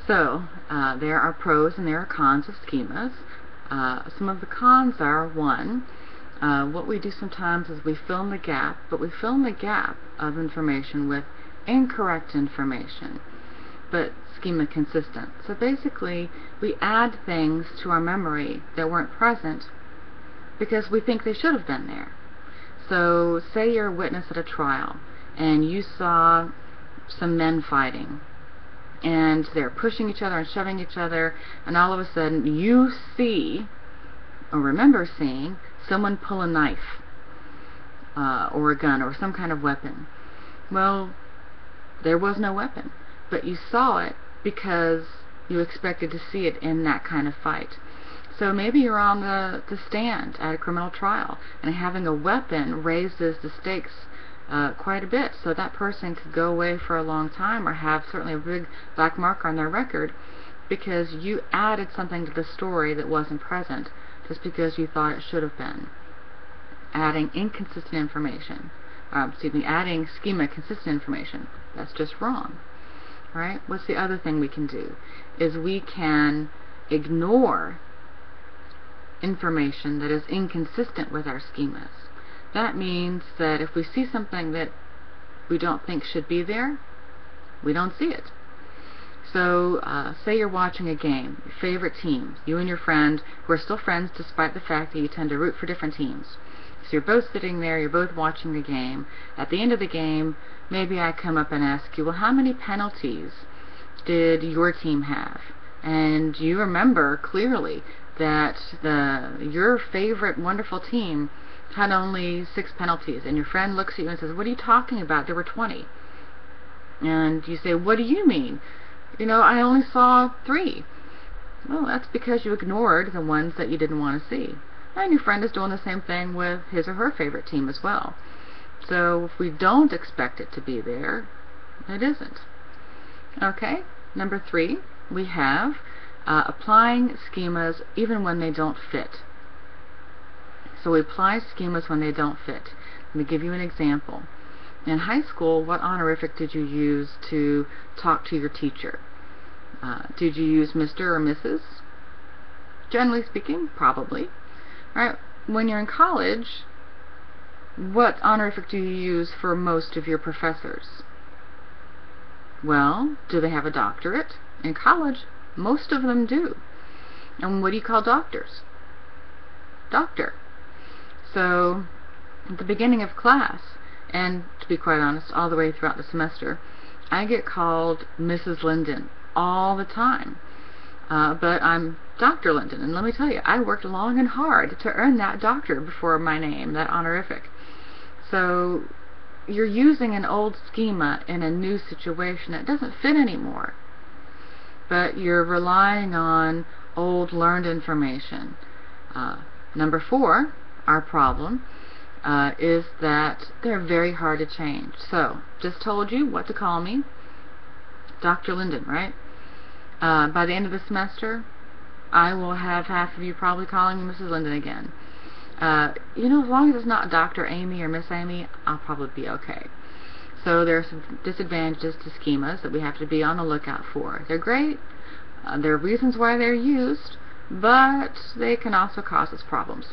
So there are pros and there are cons of schemas. Some of the cons are, one, what we do sometimes is we fill in the gap, but we fill in the gap of information with incorrect information, but schema consistent. So basically, we add things to our memory that weren't present because we think they should have been there. So say you're a witness at a trial and you saw some men fighting and they're pushing each other and shoving each other, and all of a sudden you see or remember seeing someone pull a knife or a gun or some kind of weapon. Well, there was no weapon, but you saw it because you expected to see it in that kind of fight. So maybe you're on the stand at a criminal trial, and having a weapon raises the stakes quite a bit, so that person could go away for a long time or have certainly a big black mark on their record because you added something to the story that wasn't present just because you thought it should have been. Adding inconsistent information, adding schema consistent information, that's just wrong. Right? What's the other thing we can do? Is we can ignore information that is inconsistent with our schemas. That means that if we see something that we don't think should be there, we don't see it. So say you're watching a game, your favorite team, you and your friend who are still friends despite the fact that you tend to root for different teams. So you're both sitting there, you're both watching the game. At the end of the game, maybe I come up and ask you, well, how many penalties did your team have? And you remember clearly that your favorite wonderful team had only 6 penalties, and your friend looks at you and says, what are you talking about? There were 20. And you say, what do you mean? You know, I only saw 3. Well, that's because you ignored the ones that you didn't want to see. And your friend is doing the same thing with his or her favorite team as well. So if we don't expect it to be there, it isn't. Okay, number 3, we have applying schemas even when they don't fit. So we apply schemas when they don't fit. Let me give you an example. In high school, what honorific did you use to talk to your teacher? Did you use Mr. or Mrs.? Generally speaking, probably. Right? When you're in college, what honorific do you use for most of your professors? Well, do they have a doctorate? In college, most of them do. And what do you call doctors? Doctor. So, at the beginning of class, and to be quite honest, all the way throughout the semester, I get called Mrs. Linden all the time. But I'm Dr. Linden, and let me tell you, I worked long and hard to earn that doctor before my name, that honorific. So you're using an old schema in a new situation that doesn't fit anymore, but you're relying on old learned information. Number 4, our problem is that they're very hard to change. So, just told you what to call me, Dr. Linden, right? By the end of the semester, I will have half of you probably calling me Mrs. Linden again. You know, as long as it's not Dr. Amy or Miss Amy, I'll probably be okay. So there are some disadvantages to schemas that we have to be on the lookout for. They're great. There are reasons why they're used, but they can also cause us problems.